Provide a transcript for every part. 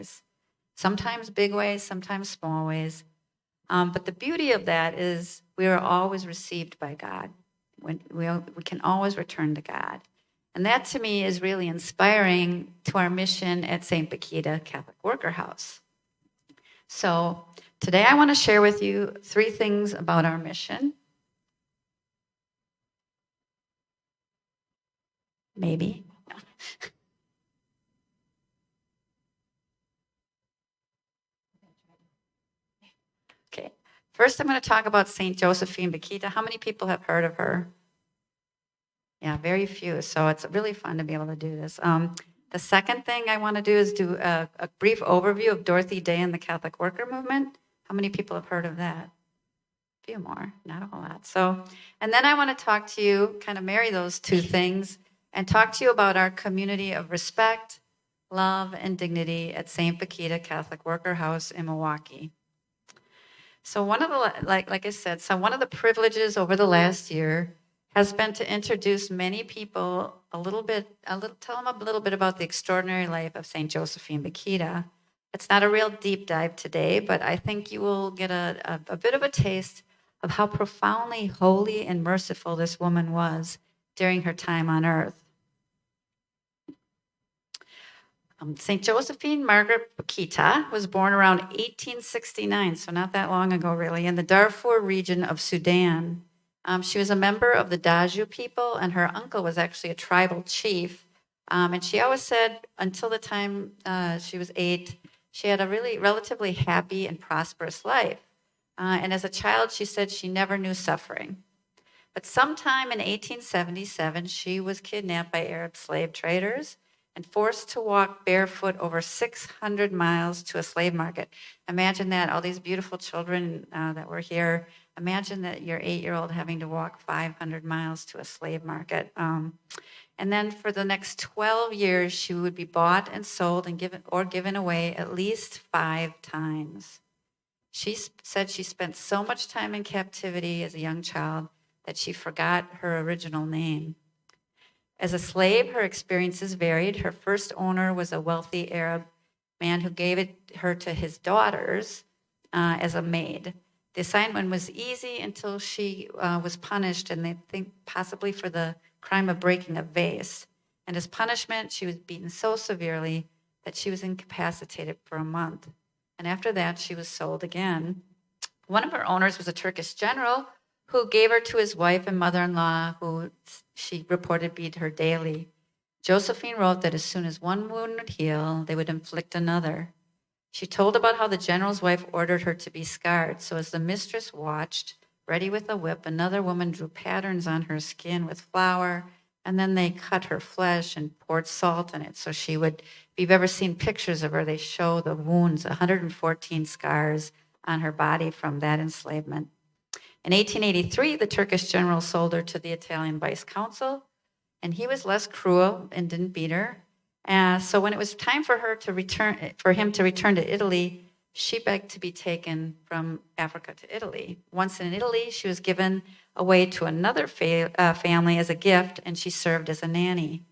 ways. Sometimes big ways, sometimes small ways. But the beauty of that is we are always received by God. We can always return to God. And that to me is really inspiring to our mission at St. Bakhita Catholic Worker House. So today I want to share with you 3 things about our mission. Maybe. No. Okay. First, I'm going to talk about St. Josephine Bakhita. How many people have heard of her? Yeah, very few. So it's really fun to be able to do this. The second thing I want to do is do a brief overview of Dorothy Day and the Catholic Worker Movement. How many people have heard of that? A few more, not a whole lot. So, and then I want to talk to you, kind of marry those 2 things, and talk to you about our community of respect, love, and dignity at St. Bakhita Catholic Worker House in Milwaukee. So one of the, like I said, so one of the privileges over the last year has been to introduce many people tell them a little bit about the extraordinary life of St. Josephine Bakhita. It's not a real deep dive today, but I think you will get a bit of a taste of how profoundly holy and merciful this woman was during her time on earth. St. Josephine Margaret Bakhita was born around 1869, so not that long ago, really, in the Darfur region of Sudan. She was a member of the Daju people, and her uncle was actually a tribal chief. And she always said until the time she was 8, she had a really relatively happy and prosperous life. And as a child, she said she never knew suffering. But sometime in 1877, she was kidnapped by Arab slave traders and forced to walk barefoot over 600 miles to a slave market. Imagine that, all these beautiful children that were here. Imagine that your 8-year-old having to walk 500 miles to a slave market. And then for the next 12 years, she would be bought and sold and given away at least 5 times. She said she spent so much time in captivity as a young child that she forgot her original name. As a slave, her experiences varied. Her first owner was a wealthy Arab man who gave her to his daughters as a maid. The assignment was easy until she was punished, and they think possibly for the crime of breaking a vase. And as punishment, she was beaten so severely that she was incapacitated for a month. And after that, she was sold again. One of her owners was a Turkish general who gave her to his wife and mother-in-law, who she reported beat her daily. Josephine wrote that as soon as one wound would heal, they would inflict another. She told about how the general's wife ordered her to be scarred. So as the mistress watched, ready with a whip, another woman drew patterns on her skin with flour, and then they cut her flesh and poured salt in it. So she would, if you've ever seen pictures of her, they show the wounds, 114 scars on her body from that enslavement. In 1883, the Turkish general sold her to the Italian vice consul, and he was less cruel and didn't beat her. So when it was time for him to return to Italy, she begged to be taken from Africa to Italy. Once in Italy, she was given away to another family as a gift, and she served as a nanny.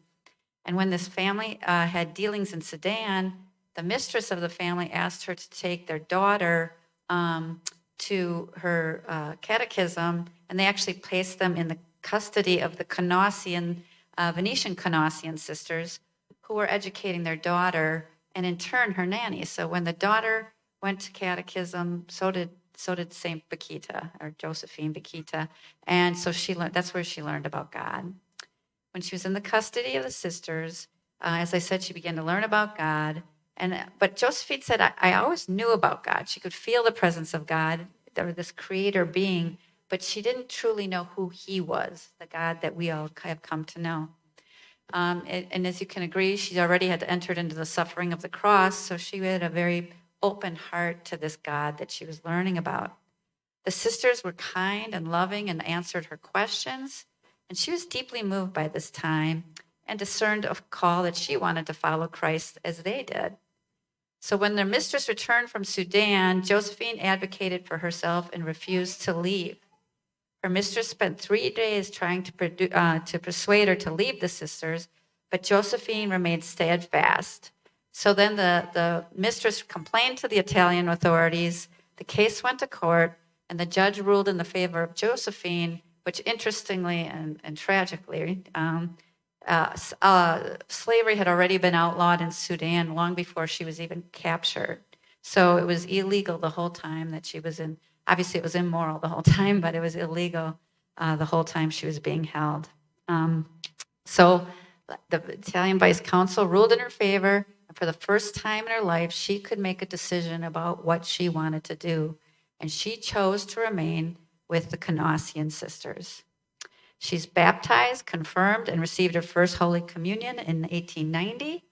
And when this family had dealings in Sudan, the mistress of the family asked her to take their daughter to her catechism, and they actually placed them in the custody of the Venetian Canossian sisters who were educating their daughter, and in turn her nanny. So when the daughter went to catechism, so did Saint Bakhita, or Josephine Bakhita, and so she learned. That's where she learned about God. When she was in the custody of the sisters, as I said, she began to learn about God. But Josephine said, I always knew about God. She could feel the presence of God, or this creator being, but she didn't truly know who he was, the God that we all have come to know. And as you can agree, she already had entered into the suffering of the cross, so she had a very open heart to this God that she was learning about. The sisters were kind and loving and answered her questions, and she was deeply moved by this time and discerned a call that she wanted to follow Christ as they did. So when their mistress returned from Sudan, Josephine advocated for herself and refused to leave. Her mistress spent 3 days trying to persuade her to leave the sisters, but Josephine remained steadfast. So then the mistress complained to the Italian authorities. The case went to court, and the judge ruled in the favor of Josephine, which interestingly and tragically, slavery had already been outlawed in Sudan long before she was even captured. So it was illegal the whole time that she was in. Obviously, it was immoral the whole time, but it was illegal the whole time she was being held. So the Italian Vice Consul ruled in her favor. And for the first time in her life, she could make a decision about what she wanted to do. And she chose to remain with the Canossian sisters. She's baptized, confirmed, and received her first Holy Communion in 1890.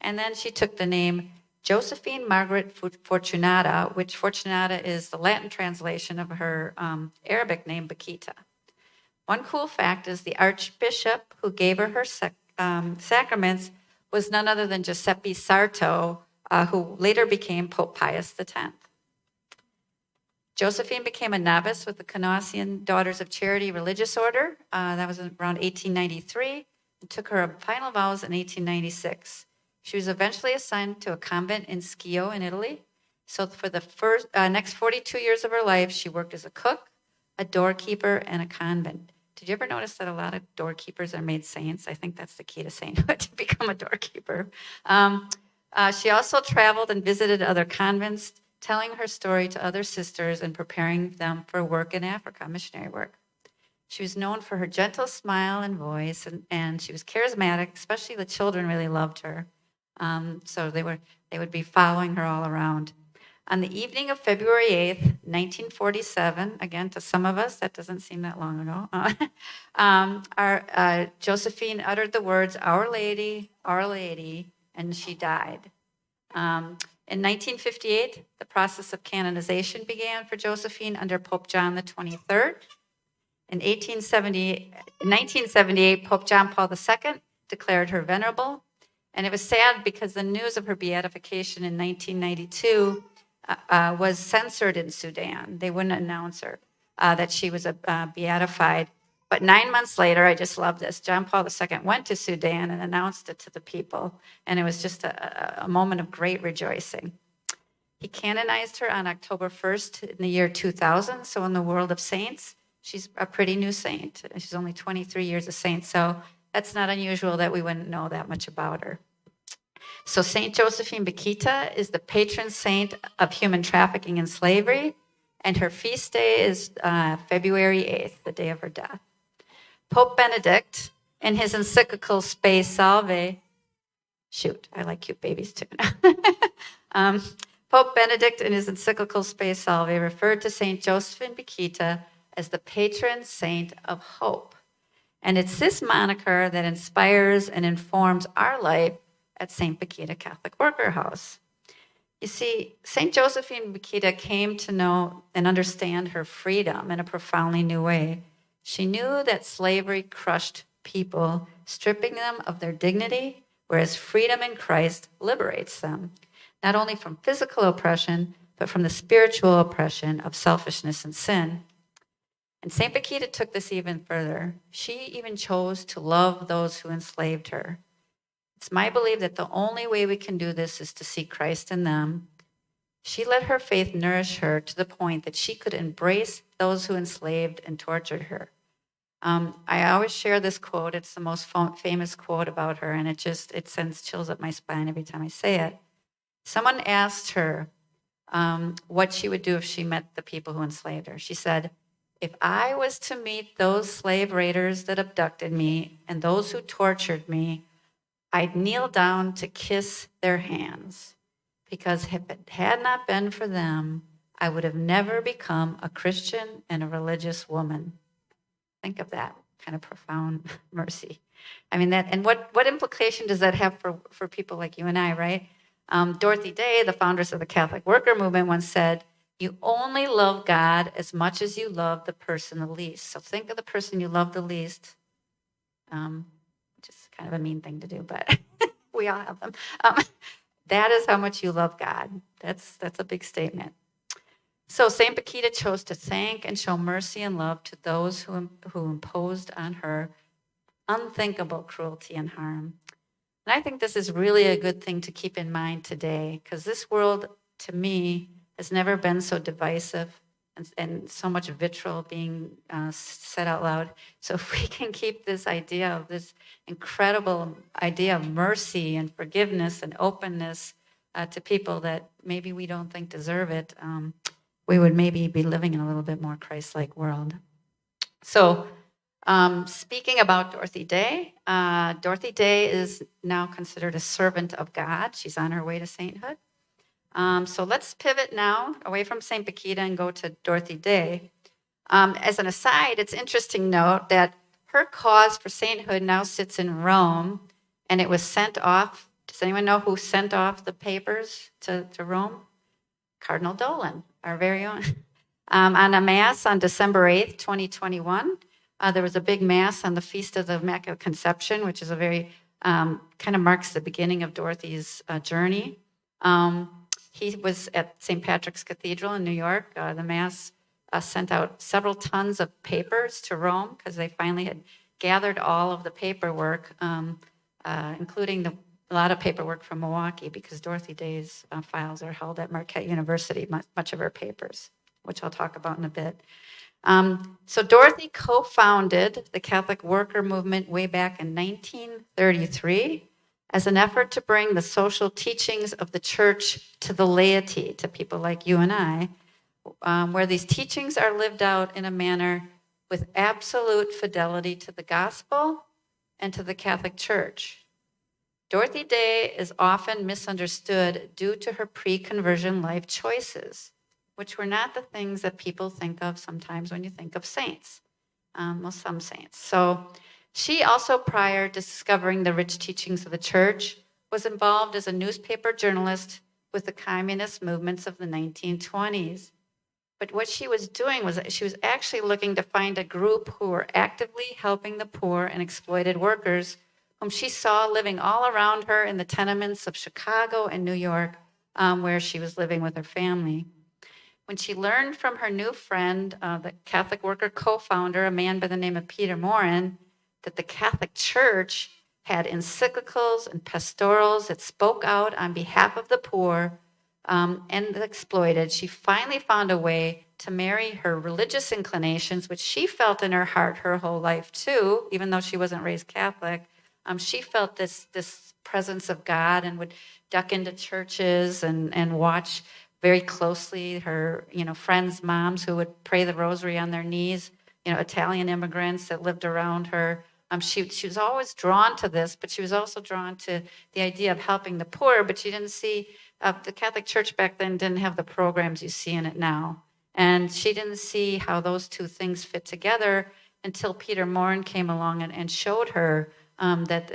And then she took the name Josephine Margaret Fortunata, which Fortunata is the Latin translation of her Arabic name, Bakhita. One cool fact is the archbishop who gave her her sacraments was none other than Giuseppe Sarto, who later became Pope Pius X. Josephine became a novice with the Canossian Daughters of Charity religious order. That was around 1893, and took her final vows in 1896. She was eventually assigned to a convent in Schio in Italy. So for the next 42 years of her life, she worked as a cook, a doorkeeper, and a convent. Did you ever notice that a lot of doorkeepers are made saints? I think that's the key to sainthood, to become a doorkeeper. She also traveled and visited other convents, telling her story to other sisters and preparing them for work in Africa, missionary work. She was known for her gentle smile and voice, and she was charismatic, especially the children really loved her. So they would be following her all around. On the evening of February 8th, 1947, again, to some of us, that doesn't seem that long ago, Josephine uttered the words, Our Lady, and she died. In 1958, the process of canonization began for Josephine under Pope John the 23rd. In 1978, Pope John Paul II declared her venerable. And it was sad because the news of her beatification in 1992 was censored in Sudan. They wouldn't announce her that she was beatified. But 9 months later, I just love this, John Paul II went to Sudan and announced it to the people. And it was just a moment of great rejoicing. He canonized her on October 1st in the year 2000. So in the world of saints, she's a pretty new saint. She's only 23 years a saint. So that's not unusual that we wouldn't know that much about her. So St. Josephine Bakhita is the patron saint of human trafficking and slavery, and her feast day is February 8th, the day of her death. Pope Benedict, in his encyclical Spe Salve, I like cute babies too. Pope Benedict, in his encyclical Spe Salve, referred to St. Josephine Bakhita as the patron saint of hope. And it's this moniker that inspires and informs our life at St. Bakhita Catholic Worker House. You see, St. Josephine Bakhita came to know and understand her freedom in a profoundly new way. She knew that slavery crushed people, stripping them of their dignity, whereas freedom in Christ liberates them, not only from physical oppression, but from the spiritual oppression of selfishness and sin. And St. Bakhita took this even further. She even chose to love those who enslaved her. It's my belief that the only way we can do this is to see Christ in them. She let her faith nourish her to the point that she could embrace those who enslaved and tortured her. I always share this quote. It's the most famous quote about her, and it sends chills up my spine every time I say it. Someone asked her what she would do if she met the people who enslaved her. She said, if I was to meet those slave raiders that abducted me and those who tortured me, I'd kneel down to kiss their hands, because if it had not been for them, I would have never become a Christian and a religious woman. Think of that kind of profound mercy. I mean, what implication does that have for people like you and I, right? Dorothy Day, the founders of the Catholic Worker Movement, once said, you only love God as much as you love the person the least. So think of the person you love the least. Just kind of a mean thing to do, but we all have them. That is how much you love God. That's a big statement. So St. Bakhita chose to thank and show mercy and love to those who imposed on her unthinkable cruelty and harm. And I think this is really a good thing to keep in mind today, because this world, to me, has never been so divisive and so much vitriol being said out loud. So if we can keep this idea of this incredible idea of mercy and forgiveness and openness to people that maybe we don't think deserve it, we would maybe be living in a little bit more Christ-like world. So speaking about Dorothy Day is now considered a servant of God. She's on her way to sainthood. So let's pivot now away from St. Bakhita and go to Dorothy Day. As an aside, it's interesting to note that her cause for sainthood now sits in Rome, and it was sent off. Does anyone know who sent off the papers to Rome? Cardinal Dolan, our very own. On a Mass on December 8th, 2021, there was a big Mass on the Feast of the Immaculate Conception, which is a very, kind of marks the beginning of Dorothy's journey. He was at St. Patrick's Cathedral in New York. The Mass sent out several tons of papers to Rome because they finally had gathered all of the paperwork, including a lot of paperwork from Milwaukee, because Dorothy Day's files are held at Marquette University, much of her papers, which I'll talk about in a bit. So Dorothy co-founded the Catholic worker movement way back in 1933 as an effort to bring the social teachings of the church to the laity, to people like you and I, where these teachings are lived out in a manner with absolute fidelity to the gospel and to the Catholic Church. Dorothy Day is often misunderstood due to her pre-conversion life choices, which were not the things that people think of sometimes when you think of saints, some saints. So she also, prior to discovering the rich teachings of the church, was involved as a newspaper journalist with the communist movements of the 1920s. But what she was doing was she was actually looking to find a group who were actively helping the poor and exploited workers whom she saw living all around her in the tenements of Chicago and New York, where she was living with her family. When she learned from her new friend, the Catholic worker co-founder, a man by the name of Peter Morin, that the Catholic Church had encyclicals and pastorals that spoke out on behalf of the poor and the exploited, she finally found a way to marry her religious inclinations, which she felt in her heart her whole life too, even though she wasn't raised Catholic. She felt this presence of God and would duck into churches and watch very closely her, friends' moms who would pray the rosary on their knees, Italian immigrants that lived around her. She was always drawn to this, but she was also drawn to the idea of helping the poor, but she didn't see, the Catholic Church back then didn't have the programs you see in it now. And she didn't see how those two things fit together until Peter Morin came along and showed her that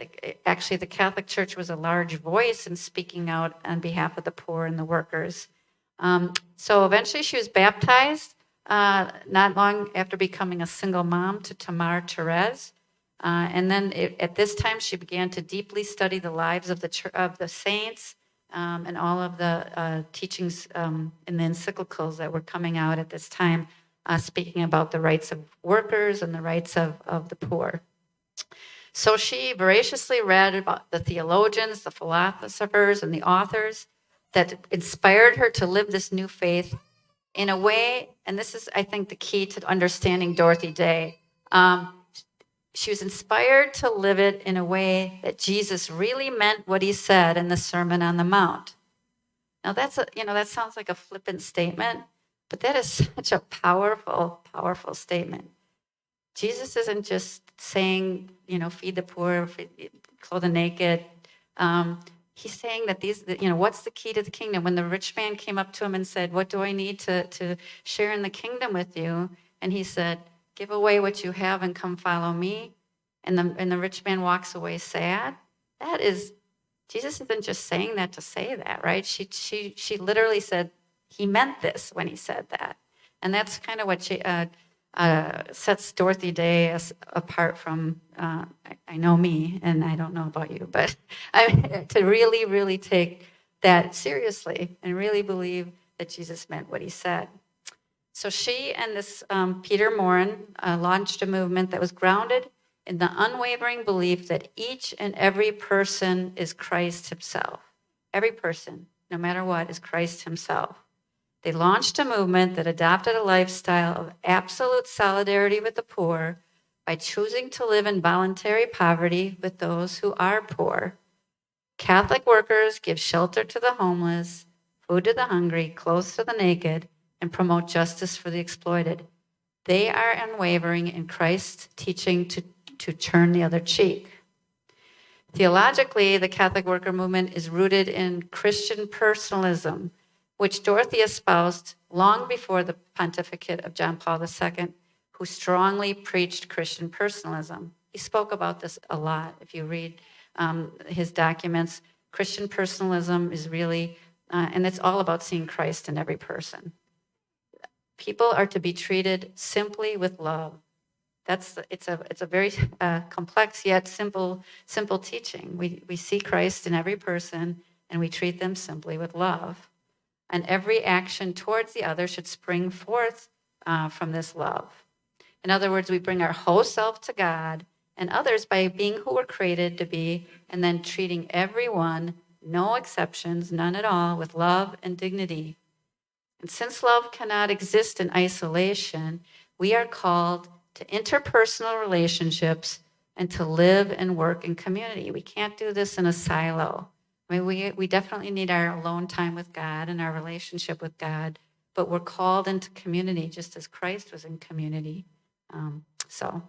actually the Catholic Church was a large voice in speaking out on behalf of the poor and the workers. So eventually she was baptized not long after becoming a single mom to Tamar Therese. And then at this time she began to deeply study the lives of the saints and all of the teachings in the encyclicals that were coming out at this time, speaking about the rights of workers and the rights of the poor. So she voraciously read about the theologians, the philosophers, and the authors that inspired her to live this new faith in a way, and this is, I think, the key to understanding Dorothy Day. She was inspired to live it in a way that Jesus really meant what he said in the Sermon on the Mount. Now that sounds like a flippant statement, but that is such a powerful, powerful statement. Jesus isn't just saying, feed the poor, clothe the naked. He's saying that what's the key to the kingdom? When the rich man came up to him and said, what do I need to share in the kingdom with you? And he said, give away what you have and come follow me. And the rich man walks away sad. That is, Jesus isn't just saying that to say that, right? She literally said, he meant this when he said that. And that's kind of what she sets Dorothy Day apart from, I know me, and I don't know about you, but to really, really take that seriously and really believe that Jesus meant what he said. So she and this Peter Morin launched a movement that was grounded in the unwavering belief that each and every person is Christ himself. Every person, no matter what, is Christ himself. They launched a movement that adopted a lifestyle of absolute solidarity with the poor by choosing to live in voluntary poverty with those who are poor. Catholic workers give shelter to the homeless, food to the hungry, clothes to the naked, and promote justice for the exploited. They are unwavering in Christ's teaching to turn the other cheek. Theologically, the Catholic worker movement is rooted in Christian personalism, which Dorothy espoused long before the pontificate of John Paul II, who strongly preached Christian personalism. He spoke about this a lot. If you read his documents, Christian personalism is really, and it's all about seeing Christ in every person. People are to be treated simply with love. It's a very complex yet simple teaching. We see Christ in every person, and we treat them simply with love. And every action towards the other should spring forth from this love. In other words, we bring our whole self to God and others by being who we're created to be, and then treating everyone, no exceptions, none at all, with love and dignity. And since love cannot exist in isolation, we are called to interpersonal relationships and to live and work in community. We can't do this in a silo. I mean, we definitely need our alone time with God and our relationship with God, but we're called into community just as Christ was in community. So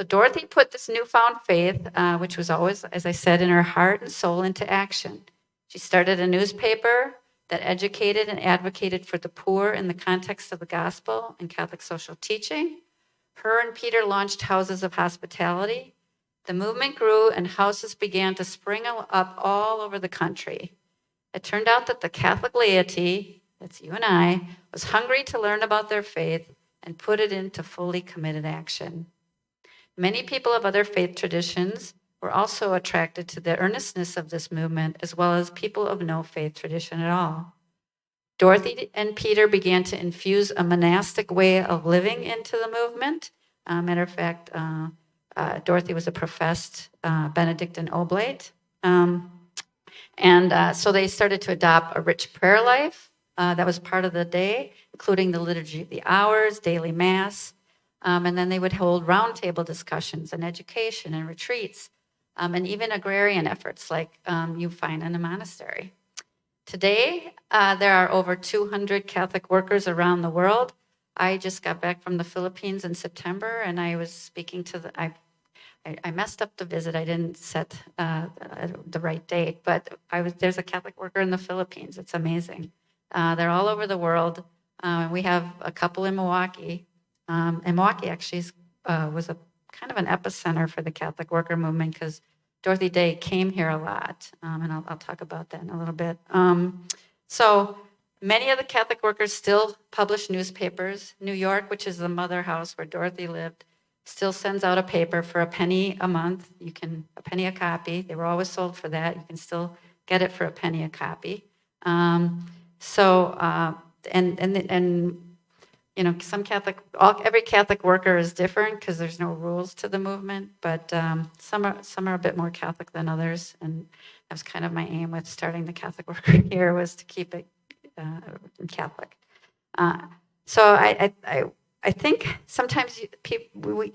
Dorothy put this newfound faith, which was always, as I said, in her heart and soul, into action. She started a newspaper that educated and advocated for the poor in the context of the gospel and Catholic social teaching. Her and Peter launched houses of hospitality. The movement grew and houses began to spring up all over the country. It turned out that the Catholic laity, that's you and I, was hungry to learn about their faith and put it into fully committed action. Many people of other faith traditions were also attracted to the earnestness of this movement, as well as people of no faith tradition at all. Dorothy and Peter began to infuse a monastic way of living into the movement. Matter of fact, Dorothy was a professed Benedictine Oblate. So they started to adopt a rich prayer life that was part of the day, including the liturgy of the hours, daily mass. And then they would hold roundtable discussions and education and retreats, and even agrarian efforts like you find in a monastery. Today, there are over 200 Catholic workers around the world. I just got back from the Philippines in September, and I was speaking to I messed up the visit. I didn't set the right date, but there's a Catholic worker in the Philippines. It's amazing. They're all over the world. We have a couple in Milwaukee. And Milwaukee actually was a kind of an epicenter for the Catholic worker movement because Dorothy Day came here a lot, and I'll talk about that in a little bit. So many of the Catholic workers still publish newspapers. New York, which is the mother house where Dorothy lived, still sends out a paper for a penny a month. A penny a copy. They were always sold for that. You can still get it for a penny a copy. You know, every Catholic worker is different because there's no rules to the movement, but some are a bit more Catholic than others, and that was kind of my aim with starting the Catholic worker here, was to keep it Catholic. So I think sometimes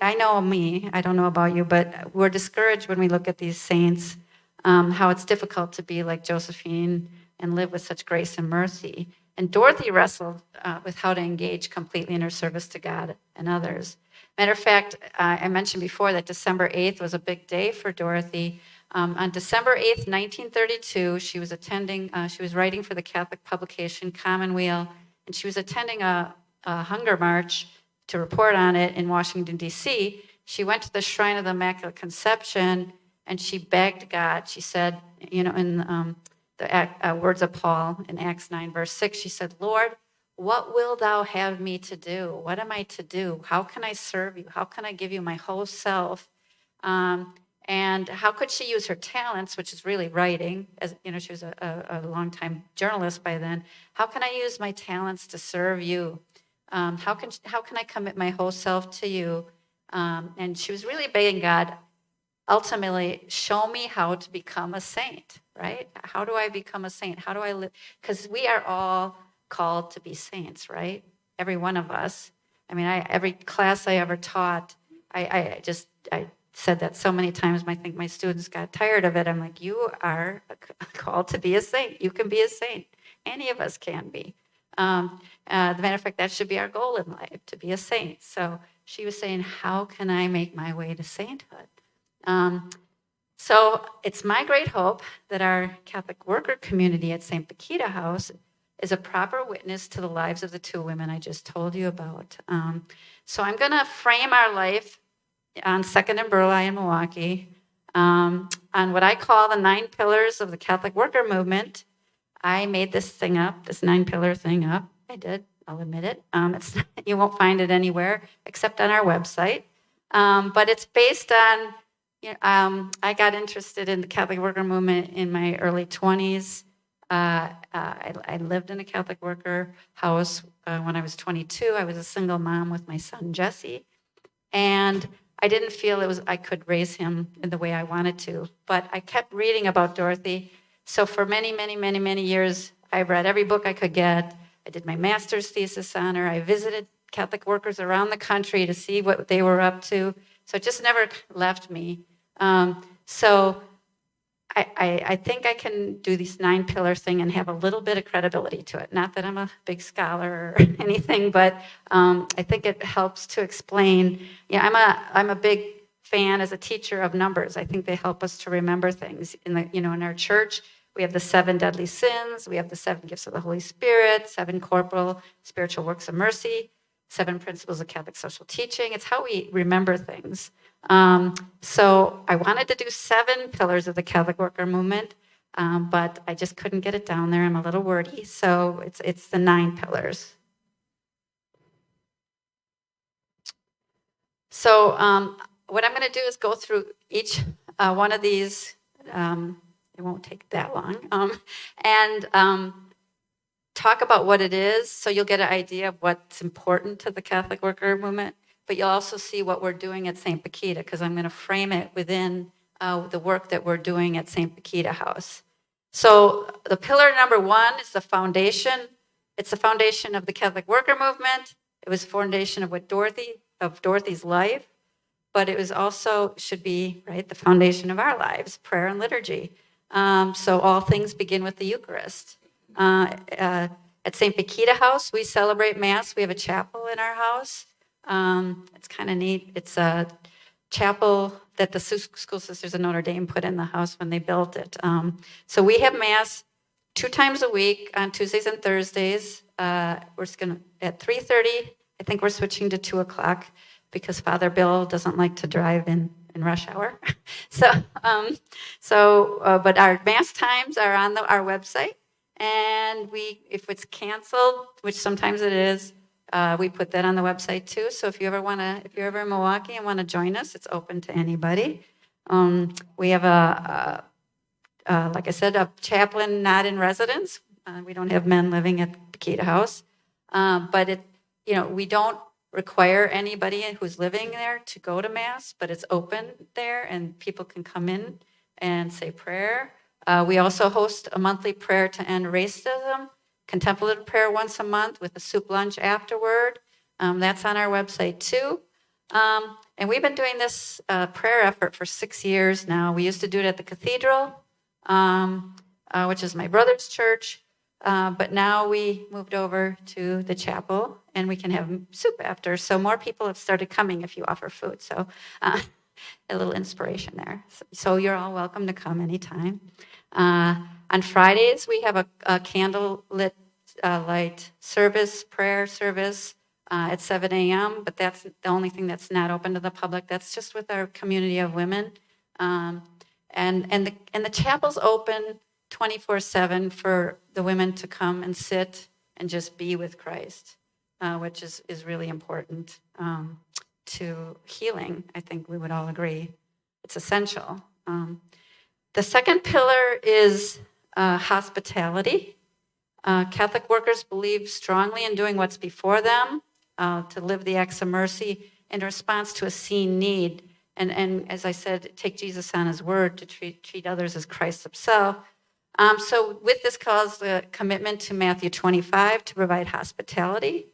I know me, I don't know about you, but we're discouraged when we look at these saints, how it's difficult to be like Josephine and live with such grace and mercy. And Dorothy wrestled with how to engage completely in her service to God and others. Matter of fact, I mentioned before that December 8th was a big day for Dorothy. On December 8th, 1932, she was writing for the Catholic publication Commonweal, and she was attending a hunger march to report on it in Washington, D.C. She went to the Shrine of the Immaculate Conception, and she begged God. She said, you know, in the words of Paul in Acts 9, verse 6, she said, Lord, what will thou have me to do? What am I to do? How can I serve you? How can I give you my whole self? And how could she use her talents, which is really writing, as you know, she was a longtime journalist by then. How can I use my talents to serve you? How can I commit my whole self to you? And she was really begging God, ultimately, show me how to become a saint, right? How do I become a saint? How do I live? Because we are all called to be saints, right? Every one of us. I mean, every class I ever taught, I said that so many times. I think my students got tired of it. I'm like, you are called to be a saint. You can be a saint. Any of us can be. The matter of fact, that should be our goal in life, to be a saint. So she was saying, how can I make my way to sainthood? So it's my great hope that our Catholic worker community at St. Bakhita House is a proper witness to the lives of the two women I just told you about. So I'm going to frame our life on 2nd and Burleigh in Milwaukee on what I call the 9 pillars of the Catholic worker movement. I made this thing up, this 9-pillar thing up. I did, I'll admit it. You won't find it anywhere except on our website. But it's based on, I got interested in the Catholic worker movement in my early 20s. I lived in a Catholic worker house when I was 22. I was a single mom with my son, Jesse. And I didn't feel I could raise him in the way I wanted to. But I kept reading about Dorothy. So for many, many, many, many years, I read every book I could get. I did my master's thesis on her. I visited Catholic workers around the country to see what they were up to. So it just never left me. So I think I can do this 9-pillar thing and have a little bit of credibility to it. Not that I'm a big scholar or anything, but I think it helps to explain. I'm a big fan as a teacher of numbers. I think they help us to remember things. In our church, we have the 7 deadly sins. We have the 7 gifts of the Holy Spirit, 7 corporal spiritual works of mercy, 7 principles of Catholic social teaching. It's how we remember things. So I wanted to do 7 pillars of the Catholic worker movement, but I just couldn't get it down there. I'm a little wordy, so it's the 9 pillars. So what I'm going to do is go through each one of these. It won't take that long, and talk about what it is, so you'll get an idea of what's important to the Catholic worker movement. But you'll also see what we're doing at St. Bakhita, because I'm going to frame it within the work that we're doing at St. Bakhita House. So the pillar number 1 is the foundation. It's the foundation of the Catholic worker movement. It was foundation of Dorothy's life, but it was also should be the foundation of our lives, prayer and liturgy. So all things begin with the Eucharist. At St. Bakhita House, we celebrate Mass. We have a chapel in our house. It's kind of neat. It's a chapel that the School Sisters of Notre Dame put in the house when they built it. So we have Mass 2 times a week on Tuesdays and Thursdays. We're just going to at 3:30. I think we're switching to 2 o'clock because Father Bill doesn't like to drive in rush hour. But our Mass times are on our website, and if it's canceled, which sometimes it is, we put that on the website too. So if you're ever in Milwaukee and want to join us, it's open to anybody. We have like I said, a chaplain not in residence. We don't have men living at Bakhita House, but we don't require anybody who's living there to go to Mass, but it's open there, and people can come in and say prayer. We also host a monthly prayer to end racism. Contemplative prayer once a month with a soup lunch afterward. That's on our website too. And we've been doing this prayer effort for 6 years now. We used to do it at the cathedral, which is my brother's church. But now we moved over to the chapel, and we can have soup after. So more people have started coming if you offer food. So a little inspiration there. So you're all welcome to come anytime. On Fridays, we have a candle-lit light service, prayer service at 7 a.m., but that's the only thing that's not open to the public. That's just with our community of women. And the chapel's open 24/7 for the women to come and sit and just be with Christ, which is really important to healing. I think we would all agree. It's essential. The second pillar is hospitality. Catholic workers believe strongly in doing what's before them, to live the acts of mercy in response to a seen need. And as I said, take Jesus on his word to treat others as Christ himself. So with this calls the commitment to Matthew 25 to provide hospitality.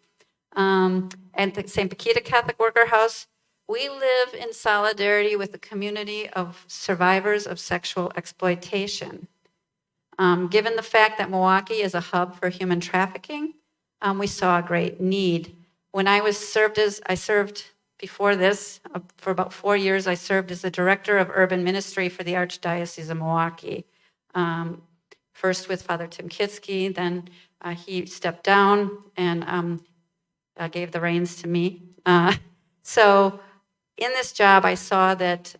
And the St. Bakhita Catholic Worker House, we live in solidarity with the community of survivors of sexual exploitation. Given the fact that Milwaukee is a hub for human trafficking, we saw a great need. When I served before this, for about 4 years, I served as the director of urban ministry for the Archdiocese of Milwaukee. First with Father Tim Kitsky, then he stepped down and gave the reins to me. So in this job, I saw that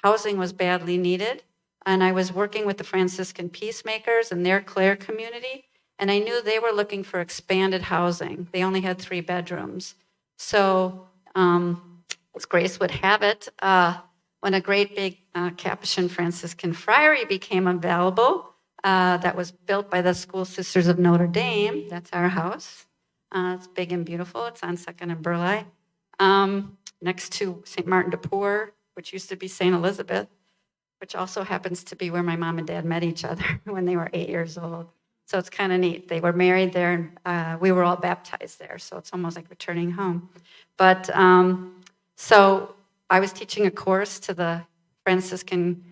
housing was badly needed, and I was working with the Franciscan peacemakers and their Clare community, and I knew they were looking for expanded housing. They only had 3 bedrooms. So as Grace would have it, when a great big Capuchin Franciscan friary became available, that was built by the School Sisters of Notre Dame, that's our house. It's big and beautiful. It's on 2nd and Burleigh, next to St. Martin de Porres, which used to be St. Elizabeth, which also happens to be where my mom and dad met each other when they were 8 years old. So it's kind of neat. They were married there, and we were all baptized there, so it's almost like returning home. But so I was teaching a course to the Franciscan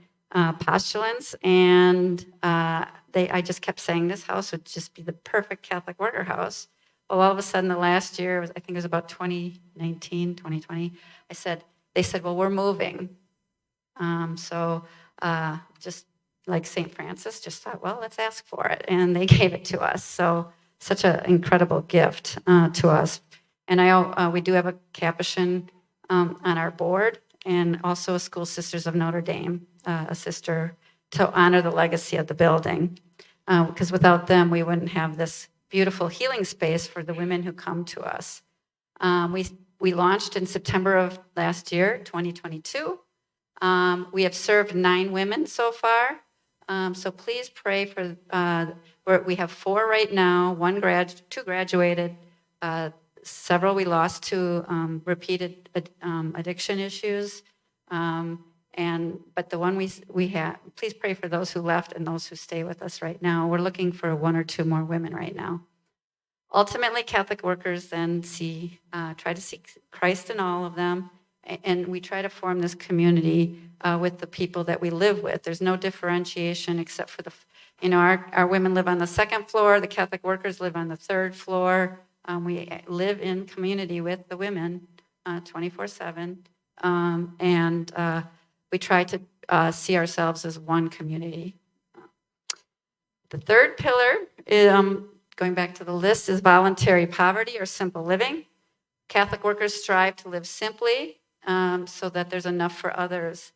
postulants, and I just kept saying this house would just be the perfect Catholic worker house. Well, all of a sudden, the last year, I think it was about 2019, 2020, they said, well, we're moving. So just like St. Francis, just thought, well, let's ask for it. And they gave it to us. So such an incredible gift to us. And we do have a Capuchin on our board, and also a School Sisters of Notre Dame, a sister to honor the legacy of the building. Because without them, we wouldn't have this beautiful healing space for the women who come to us. We launched in September of last year, 2022. We have served 9 women so far. So please pray for, we have 4 right now, 2 graduated, several we lost to repeated addiction issues. But the one we have, please pray for those who left and those who stay with us right now. We're looking for 1 or 2 more women right now. Ultimately, Catholic workers then try to see Christ in all of them, and we try to form this community with the people that we live with. There's no differentiation except for our women live on the 2nd floor, the Catholic workers live on the 3rd floor. We live in community with the women 24/7, and we try to see ourselves as one community. The 3rd pillar, going back to the list, is voluntary poverty or simple living. Catholic workers strive to live simply so that there's enough for others.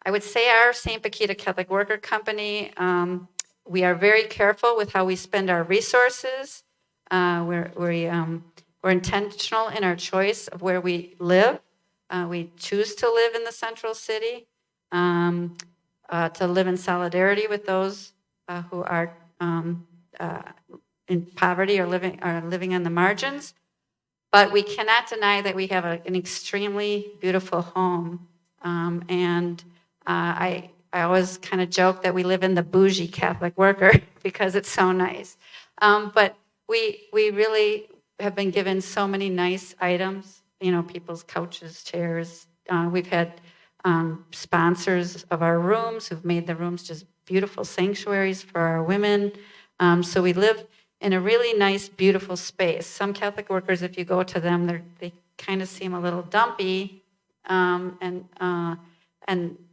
I would say our St. Bakhita Catholic Worker Company, we are very careful with how we spend our resources. We're intentional in our choice of where we live. We choose to live in the central city, to live in solidarity with those who are in poverty or living on the margins. But we cannot deny that we have an extremely beautiful home. I always kind of joke that we live in the bougie Catholic worker because it's so nice. But we really have been given so many nice items, people's couches, chairs. We've had sponsors of our rooms who've made the rooms just beautiful sanctuaries for our women. So we live in a really nice, beautiful space. Some Catholic workers, if you go to them, they kind of seem a little dumpy, and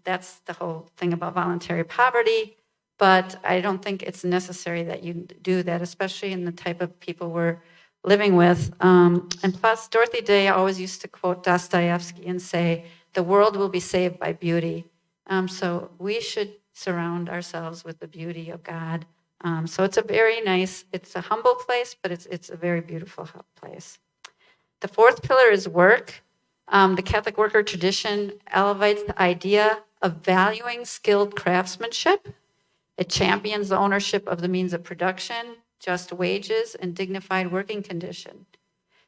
that's the whole thing about voluntary poverty. But I don't think it's necessary that you do that, especially in the type of people we're living with. And plus, Dorothy Day always used to quote Dostoevsky and say, "The world will be saved by beauty." So we should surround ourselves with the beauty of God. So it's a very nice, it's a humble place, but it's a very beautiful place. The 4th pillar is work. The Catholic worker tradition elevates the idea of valuing skilled craftsmanship. It champions the ownership of the means of production, just wages, and dignified working condition.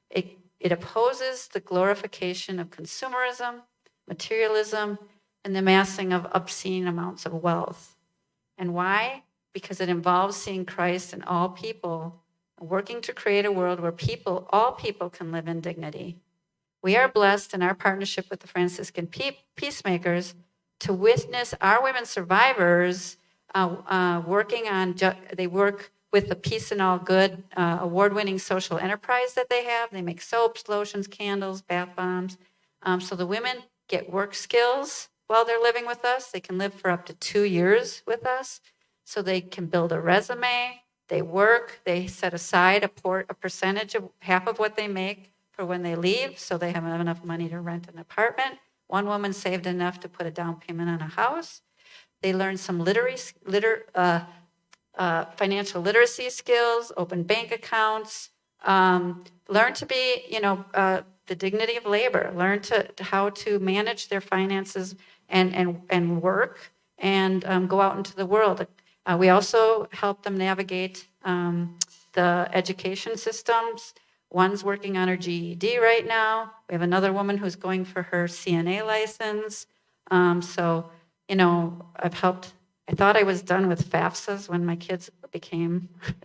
It It opposes the glorification of consumerism, materialism, and the amassing of obscene amounts of wealth. And why? Because it involves seeing Christ in all people, working to create a world where all people can live in dignity. We are blessed in our partnership with the Franciscan Peacemakers to witness our women survivors working on, they work with the Peace and All Good award-winning social enterprise that they have. They make soaps, lotions, candles, bath bombs. So the women get work skills while they're living with us. They can live for up to 2 years with us. So they can build a resume. They work. They set aside a percentage of half of what they make for when they leave, so they have enough money to rent an apartment. One woman saved enough to put a down payment on a house. They learn some financial literacy skills, open bank accounts, learn to be, the dignity of labor, learn to how to manage their finances and work and go out into the world. We also help them navigate the education systems. One's working on her GED right now. We have another woman who's going for her CNA license. I've helped. I thought I was done with FAFSAs when my kids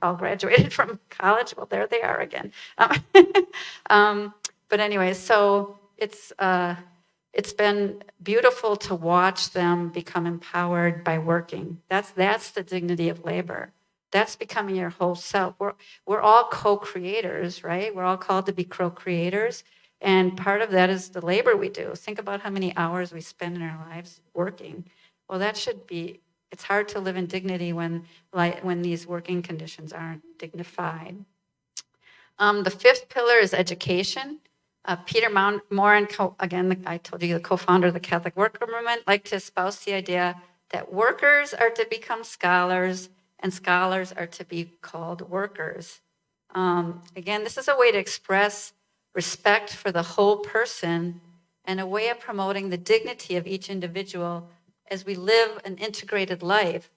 all graduated from college. Well, there they are again. But anyway, so it's been beautiful to watch them become empowered by working. That's the dignity of labor. That's becoming your whole self. We're all co-creators, right? We're all called to be co-creators. And part of that is the labor we do. Think about how many hours we spend in our lives working. Well, it's hard to live in dignity when these working conditions aren't dignified. The fifth pillar is education. Peter Moran, again, I told you, the co-founder of the Catholic Worker Movement, liked to espouse the idea that workers are to become scholars and scholars are to be called workers. Again, this is a way to express respect for the whole person and a way of promoting the dignity of each individual as we live an integrated life.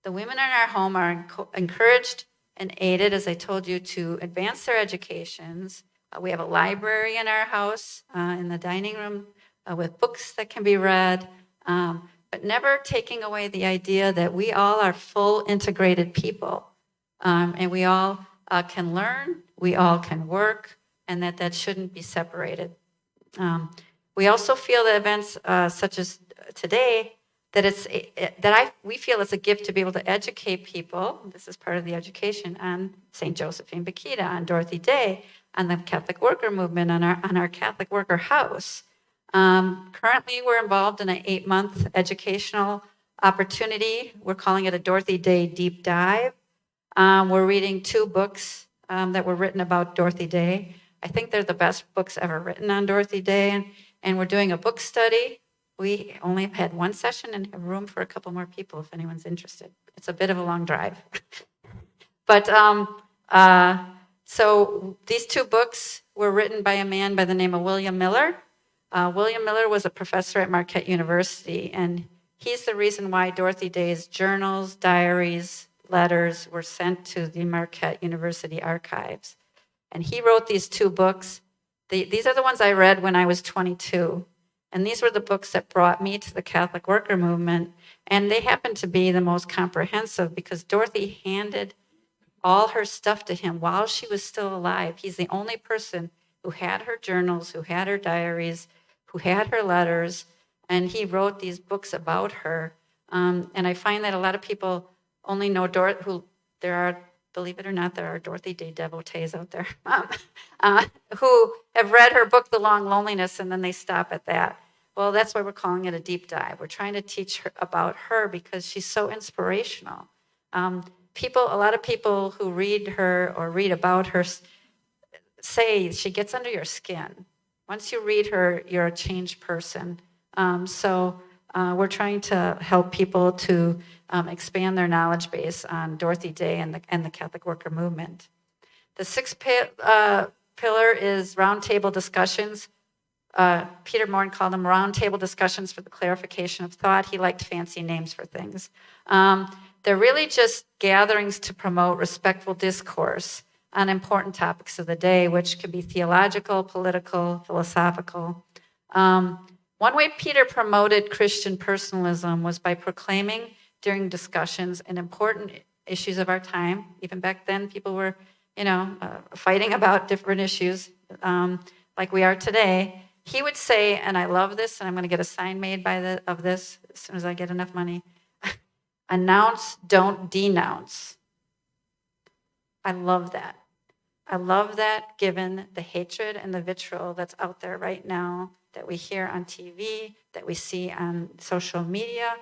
The women in our home are encouraged and aided, as I told you, to advance their educations. We have a library in our house, in the dining room, with books that can be read. But never taking away the idea that we all are full integrated people, and we all can learn, we all can work, and that shouldn't be separated. We also feel that events such as today, we feel it's a gift to be able to educate people. This is part of the education on St. Josephine Bakhita, on Dorothy Day, on the Catholic Worker Movement, on our Catholic Worker House. Currently, we're involved in an 8-month educational opportunity. We're calling it a Dorothy Day Deep Dive. We're reading 2 books that were written about Dorothy Day. I think they're the best books ever written on Dorothy Day. And we're doing a book study. We only have had 1 session and have room for a couple more people if anyone's interested. It's a bit of a long drive. But so these 2 books were written by a man by the name of William Miller. William Miller was a professor at Marquette University, and he's the reason why Dorothy Day's journals, diaries, letters were sent to the Marquette University archives. And he wrote these 2 books. These are the ones I read when I was 22. And these were the books that brought me to the Catholic Worker Movement. And they happen to be the most comprehensive because Dorothy handed all her stuff to him while she was still alive. He's the only person who had her journals, who had her diaries, who had her letters, and he wrote these books about her. And I find that a lot of people only know believe it or not, there are Dorothy Day devotees out there who have read her book, The Long Loneliness, and then they stop at that. Well, that's why we're calling it a deep dive. We're trying to teach her about her because she's so inspirational. A lot of people who read her or read about her say she gets under your skin. Once you read her, you're a changed person. So we're trying to help people to expand their knowledge base on Dorothy Day and the Catholic Worker Movement. The 6th pillar is roundtable discussions. Peter Moran called them roundtable discussions for the clarification of thought. He liked fancy names for things. They're really just gatherings to promote respectful discourse on important topics of the day, which could be theological, political, philosophical. One way Peter promoted Christian personalism was by proclaiming during discussions and important issues of our time. Even back then, people were, fighting about different issues like we are today. He would say, and I love this, and I'm going to get a sign made of this as soon as I get enough money. Announce, don't denounce. I love that. I love that given the hatred and the vitriol that's out there right now, that we hear on TV, that we see on social media.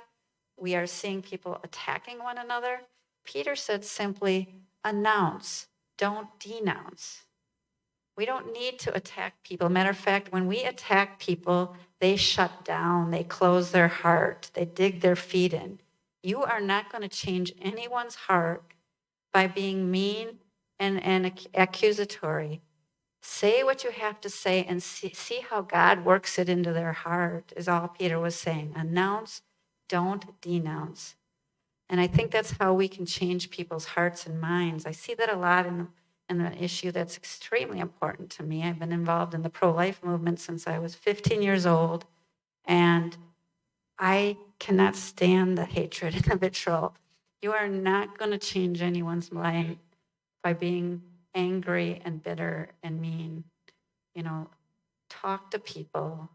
We are seeing people attacking one another. Peter said simply, announce, don't denounce. We don't need to attack people. Matter of fact, when we attack people, they shut down, they close their heart, they dig their feet in. You are not going to change anyone's heart by being mean and accusatory. Say what you have to say and see how God works it into their heart, is all Peter was saying. Announce, don't denounce. And I think that's how we can change people's hearts and minds. I see that a lot in an issue that's extremely important to me. I've been involved in the pro-life movement since I was 15 years old, and I cannot stand the hatred and the vitriol. You are not going to change anyone's life by being angry and bitter and mean. Talk to people.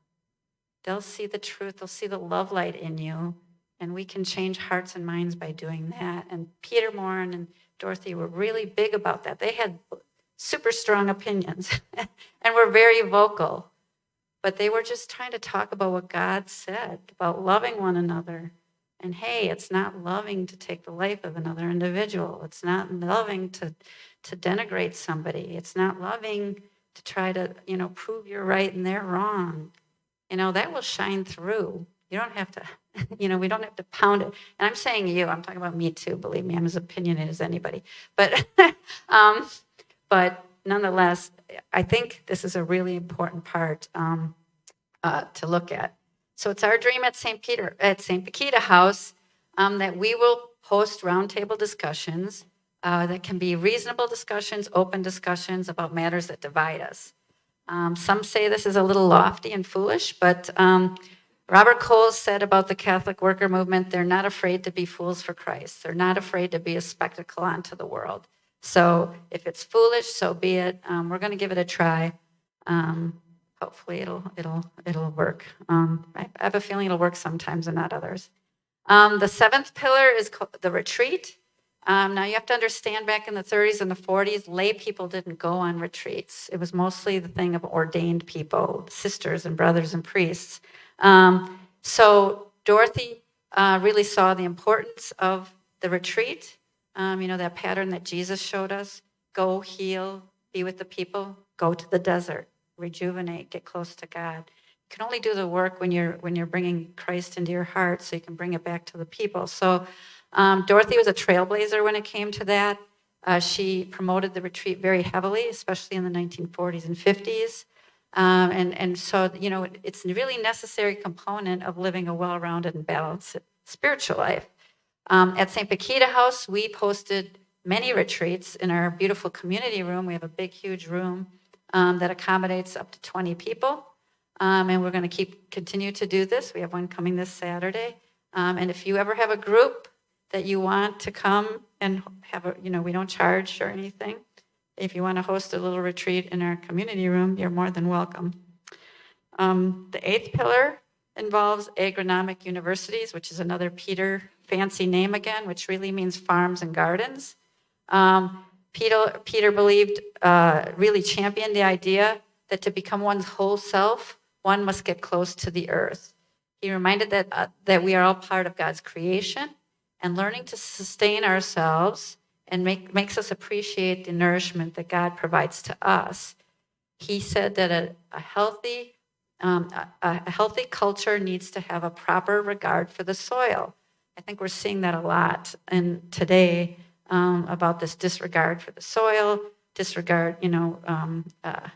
They'll see the truth. They'll see the love light in you. And we can change hearts and minds by doing that. And Peter Morin and Dorothy were really big about that. They had super strong opinions and were very vocal. But they were just trying to talk about what God said, about loving one another. And hey, it's not loving to take the life of another individual. It's not loving to denigrate somebody. It's not loving to try to, prove you're right and they're wrong. That will shine through. You don't have to, we don't have to pound it. And I'm saying you, I'm talking about me too, believe me, I'm as opinionated as anybody. But, but nonetheless, I think this is a really important part to look at. So it's our dream at St. Bakhita House that we will host roundtable discussions that can be reasonable discussions, open discussions about matters that divide us. Some say this is a little lofty and foolish, but Robert Coles said about the Catholic worker movement, they're not afraid to be fools for Christ. They're not afraid to be a spectacle unto the world. So if it's foolish, so be it. We're going to give it a try. Hopefully it'll work. I have a feeling it'll work sometimes and not others. The seventh pillar is the retreat. Now you have to understand, back in the 30s and the 40s, lay people didn't go on retreats. It was mostly the thing of ordained people, sisters and brothers and priests. So Dorothy really saw the importance of the retreat. That pattern that Jesus showed us: go, heal, be with the people, go to the desert, rejuvenate, get close to God. You can only do the work when you're bringing Christ into your heart, so you can bring it back to the people. So Dorothy was a trailblazer when it came to that. She promoted the retreat very heavily, especially in the 1940s and 50s. And so, it's a really necessary component of living a well-rounded and balanced spiritual life. At St. Bakhita House, we posted many retreats in our beautiful community room. We have a big, huge room that accommodates up to 20 people. And we're going to continue to do this. We have one coming this Saturday. And if you ever have a group that you want to come and have we don't charge or anything. If you want to host a little retreat in our community room, you're more than welcome. The eighth pillar involves agronomic universities, which is another Peter fancy name again, which really means farms and gardens. Peter believed, really championed the idea that to become one's whole self, one must get close to the earth. He reminded that we are all part of God's creation, and learning to sustain ourselves and makes us appreciate the nourishment that God provides to us. He said that a healthy culture needs to have a proper regard for the soil. I think we're seeing that a lot today about this disregard for the soil, disregard, the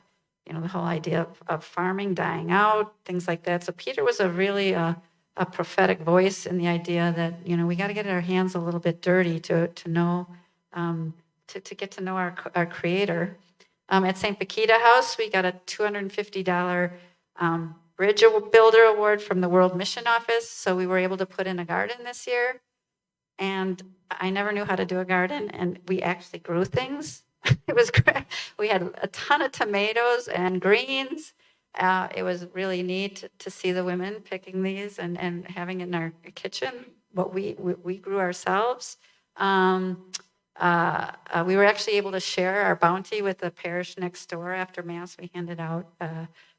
whole idea of farming dying out, things like that. So Peter was a prophetic voice in the idea that, we got to get our hands a little bit dirty to know to get to know our Creator. At St. Bakhita House, we got a $250 Bridge Builder Award from the World Mission Office, so we were able to put in a garden this year. And I never knew how to do a garden, and we actually grew things. It was great. We had a ton of tomatoes and greens. It was really neat to see the women picking these and having it in our kitchen, what we grew ourselves. We were actually able to share our bounty with the parish next door. After Mass, we handed out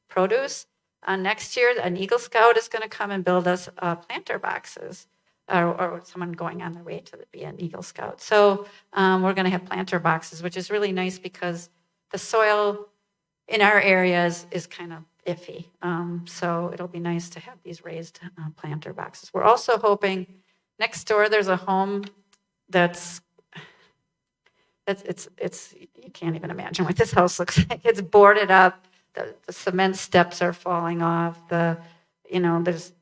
produce. Next year, an Eagle Scout is going to come and build us planter boxes, or someone going on their way to be an Eagle Scout. So we're going to have planter boxes, which is really nice because the soil in our areas is kind of iffy. So it'll be nice to have these raised planter boxes. We're also hoping next door there's a home it's you can't even imagine what this house looks like. It's boarded up. The cement steps are falling off. It's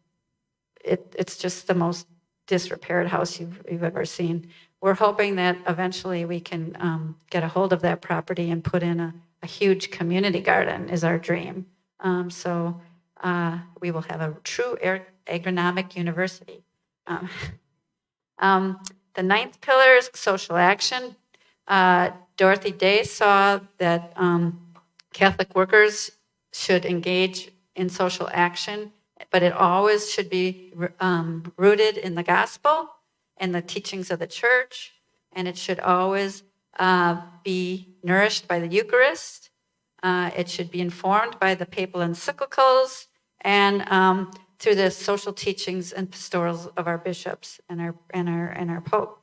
just the most disrepaired house you've ever seen. We're hoping that eventually we can get a hold of that property and put in a huge community garden is our dream. So we will have a true agronomic university. The ninth pillar is social action. Dorothy Day saw that Catholic workers should engage in social action, but it always should be rooted in the gospel and the teachings of the church, and it should always be nourished by the Eucharist. It should be informed by the papal encyclicals and through the social teachings and pastorals of our bishops and our Pope.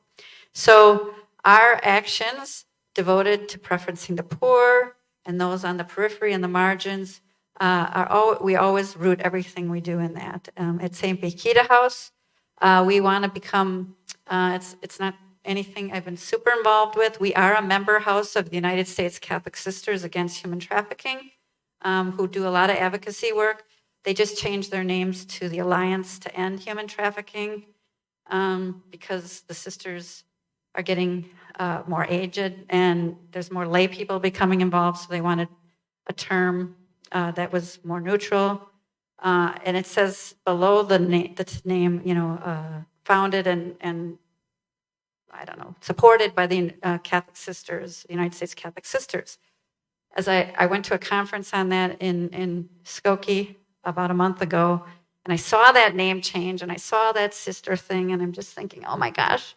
So our actions devoted to preferencing the poor and those on the periphery and the margins we always root everything we do in that. At St. Bakhita House, we want to become. It's not anything I've been super involved with. We are a member house of the United States Catholic Sisters Against Human Trafficking, who do a lot of advocacy work. They just changed their names to the Alliance to End Human Trafficking because the sisters are getting more aged and there's more lay people becoming involved, so they wanted a term that was more neutral. And it says below the name, founded and I don't know, supported by the Catholic Sisters, United States Catholic Sisters. As I went to a conference on that in Skokie about a month ago, and I saw that name change, and I saw that sister thing, and I'm just thinking, oh my gosh,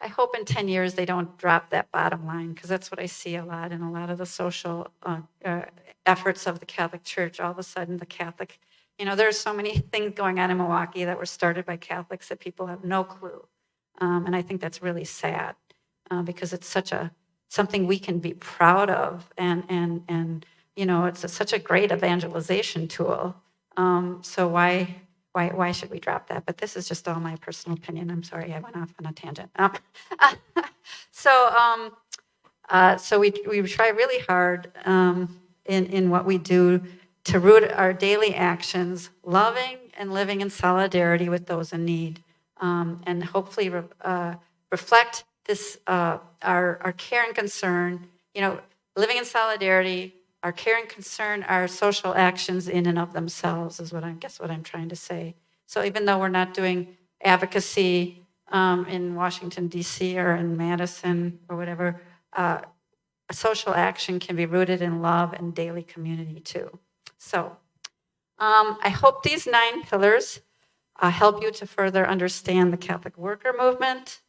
I hope in 10 years they don't drop that bottom line, because that's what I see a lot in a lot of the social efforts of the Catholic Church. All of a sudden, the Catholic, there's so many things going on in Milwaukee that were started by Catholics that people have no clue. And I think that's really sad because it's something we can be proud of, and it's such a great evangelization tool. So why should we drop that? But this is just all my personal opinion. I'm sorry, I went off on a tangent. So we try really hard in what we do to root our daily actions, loving and living in solidarity with those in need, and hopefully reflect this our care and concern. Living in solidarity. Our care and concern are social actions in and of themselves, is what I'm trying to say. So even though we're not doing advocacy in Washington, D.C. or in Madison or whatever, a social action can be rooted in love and daily community too. So I hope these 9 pillars help you to further understand the Catholic worker movement.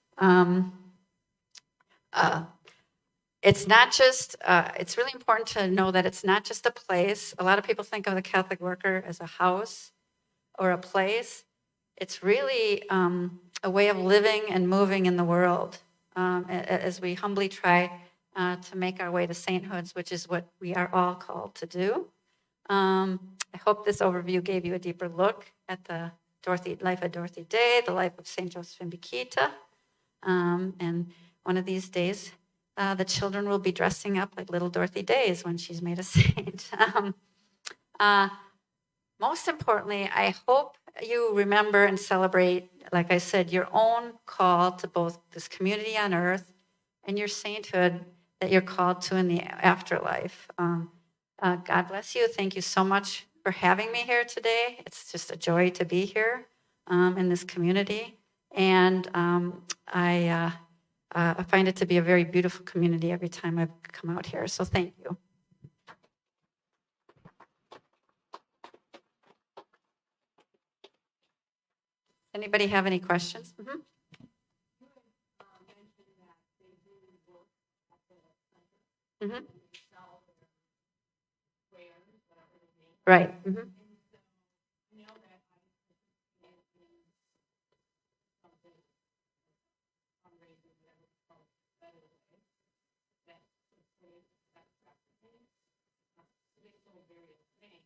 It's not just, it's really important to know that it's not just a place. A lot of people think of the Catholic worker as a house or a place. It's really a way of living and moving in the world as we humbly try to make our way to sainthoods, which is what we are all called to do. I hope this overview gave you a deeper look at the life of Dorothy Day, the life of St. Joseph in Bakhita. And one of these days, the children will be dressing up like little Dorothy Days when she's made a saint. Most importantly, I hope you remember and celebrate, like I said, your own call to both this community on earth and your sainthood that you're called to in the afterlife. God bless you. Thank you so much for having me here today. It's just a joy to be here in this community. And I find it to be a very beautiful community every time I've come out here. So thank you. Anybody have any questions? Mm-hmm. Mm-hmm. Right. Mm-hmm.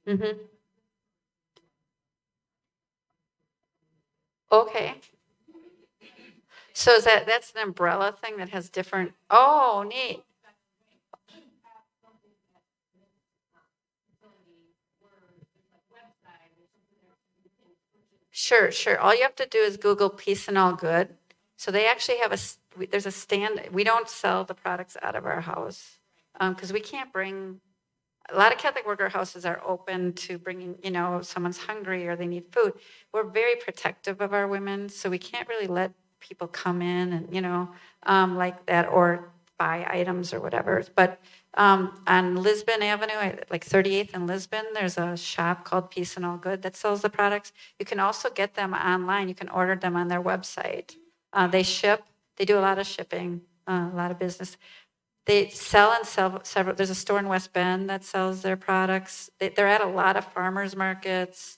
Mm-hmm. Okay. So is that's an umbrella thing that has different? Oh, neat. Sure, sure. All you have to do is Google Peace and All Good. So they actually have there's a stand. We don't sell the products out of our house because we can't bring. A lot of Catholic worker houses are open to bringing, someone's hungry or they need food. We're very protective of our women, so we can't really let people come in and, like that or buy items or whatever. But on Lisbon Avenue, like 38th and Lisbon, there's a shop called Peace and All Good that sells the products. You can also get them online. You can order them on their website. They ship. They do a lot of shipping, a lot of business. They sell and sell several. There's a store in West Bend that sells their products. They're at a lot of farmers markets,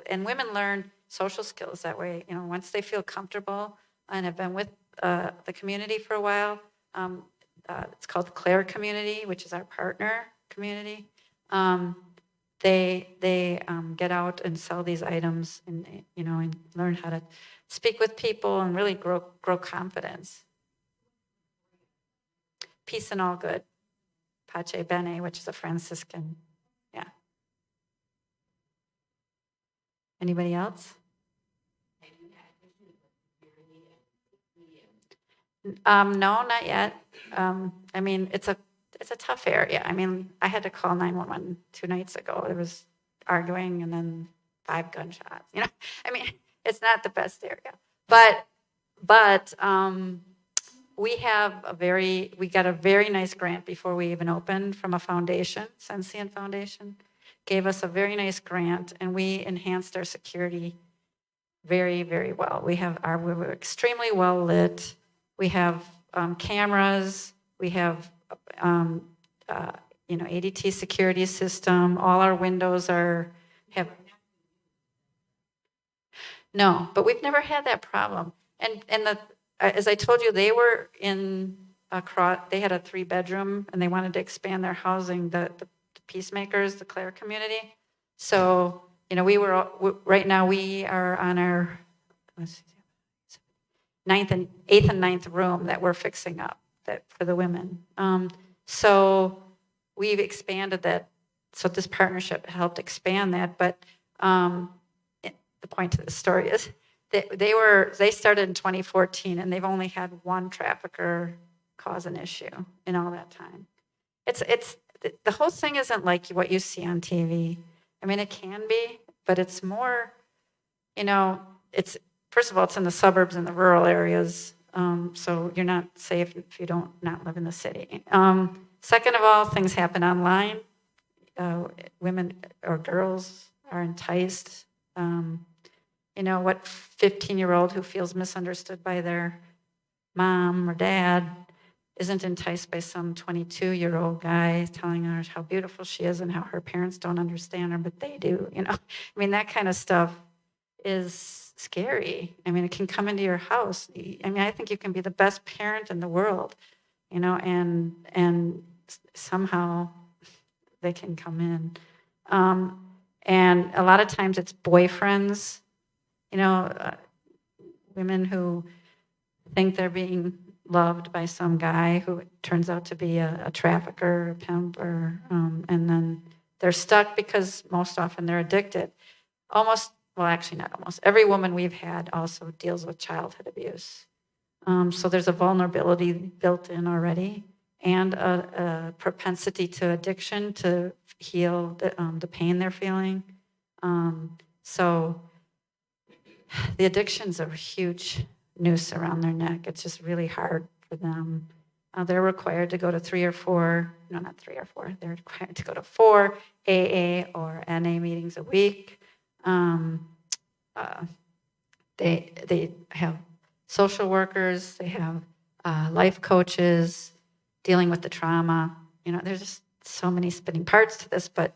and women learn social skills that way. Once they feel comfortable and have been with the community for a while. It's called the Clare Community, which is our partner community. They get out and sell these items, and learn how to speak with people and really grow confidence. Peace and All Good. Pace Bene, which is a Franciscan. Yeah. Anybody else? No, not yet. I mean, it's a tough area. I mean, I had to call 911 2 nights ago. There was arguing and then 5 gunshots. I mean, it's not the best area, but we got a very nice grant before we even opened from a foundation, Sensian Foundation, gave us a very nice grant, and we enhanced our security very, very well. We were extremely well lit. We have cameras. We have, ADT security system. All our windows have. No, but we've never had that problem. And as I told you, they were they had a 3-bedroom and they wanted to expand their housing, the peacemakers, the Clare community. So, right now we are on our 8th and 9th room that we're fixing up for the women. So we've expanded that. So this partnership helped expand that. But the point of the story is they started in 2014 and they've only had one trafficker cause an issue in all that time. It's the whole thing isn't like what you see on TV. I mean, it can be, but it's more, it's first of all, it's in the suburbs and the rural areas, so you're not safe if you don't not live in the city. Second of all, things happen online. Women or girls are enticed. What 15-year-old who feels misunderstood by their mom or dad isn't enticed by some 22-year-old guy telling her how beautiful she is and how her parents don't understand her, but they do, I mean, that kind of stuff is scary. I mean, it can come into your house. I mean, I think you can be the best parent in the world, and somehow they can come in. And a lot of times it's boyfriends, women who think they're being loved by some guy who turns out to be a trafficker, a pimp, and then they're stuck because most often they're addicted. Well, actually not almost. Every woman we've had also deals with childhood abuse. So there's a vulnerability built in already, and a propensity to addiction to heal the pain they're feeling. So the addiction's a huge noose around their neck. It's just really hard for them. They're required to go to 3 or 4, no, not 3 or 4. They're required to go to 4 AA or NA meetings a week. They have social workers. They have life coaches dealing with the trauma. There's just so many spinning parts to this, but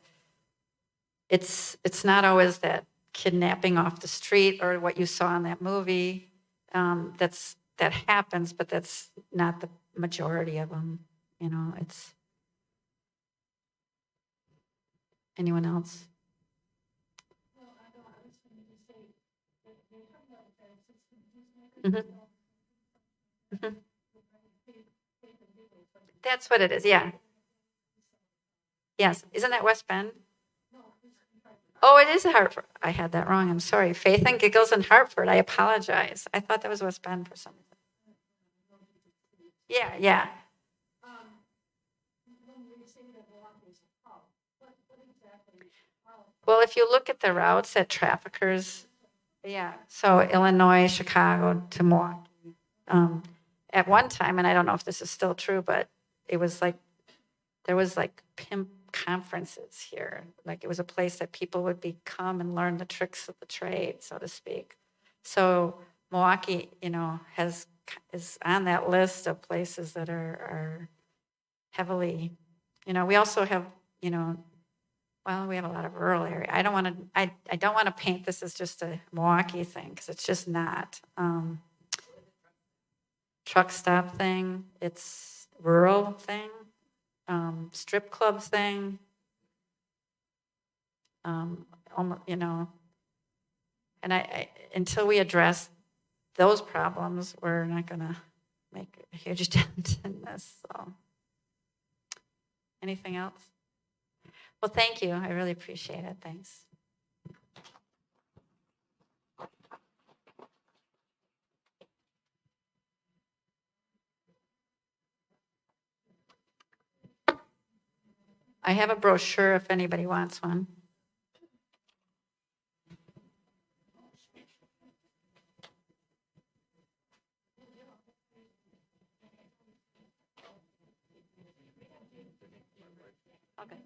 it's not always that kidnapping off the street or what you saw in that movie. That happens, but that's not the majority of them. It's anyone else. Mm-hmm. Mm-hmm. That's what it is. Yeah. Yes. Isn't that West Bend? Oh, it is Hartford. I had that wrong. I'm sorry. Faith and Giggles in Hartford. I apologize. I thought that was West Bend for some reason. Yeah, yeah. Well, if you look at the routes that traffickers, yeah. So Illinois, Chicago to Milwaukee. At one time, and I don't know if this is still true, but it was like there was like pimp conferences here. Like it was a place that people would come and learn the tricks of the trade, so to speak. So Milwaukee, is on that list of places that are heavily, we also have, well, we have a lot of rural area. I don't want to paint this as just a Milwaukee thing because it's just not. Truck stop thing, it's rural thing, strip club thing, almost, and I until we address those problems, we're not going to make a huge dent in this. So, anything else? Well, thank you. I really appreciate it. Thanks. I have a brochure if anybody wants one. Okay.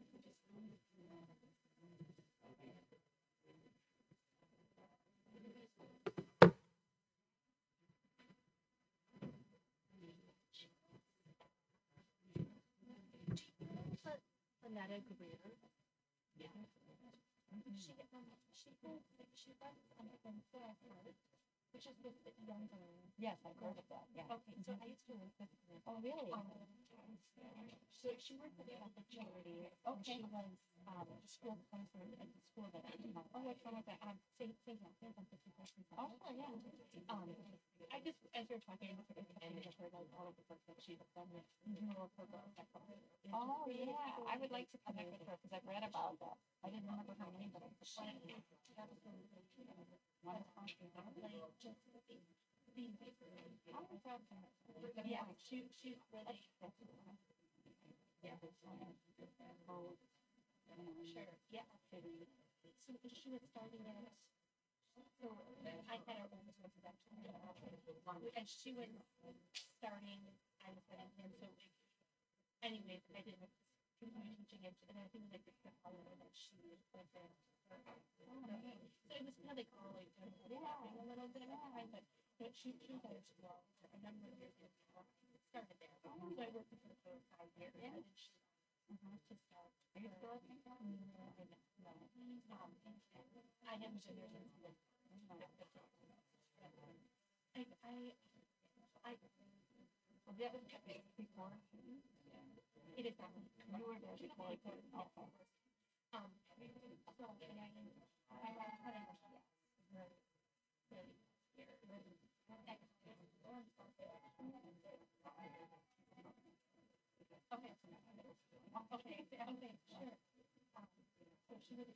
Yes, I've heard of that, yeah. Okay, so I used to work with her. Oh, really? So she worked with the Catholic Charity. Okay. She was, school counselor at the school that, oh, what's wrong with that? Say that, say something. Oh, yeah. I just, as you're talking, I heard like all of the work that she's done with rural programs. Oh, yeah, I would like to connect with her because I've read about that. I didn't remember her name, but I was like, yeah, she's really. Yeah. Sure. Yeah. So she was starting it. So I had her own reception, and she was starting. I was getting him. So anyway, I didn't continue teaching it, and I think like the color that she was with it. So it was kind of like all like a little bit of time, but she was well. I remember started there. So I worked with her for 5 years. And she to start. Are you still working? I haven't been there since then. Well, that was before. It is not. You were there before. So, okay, sure. So she would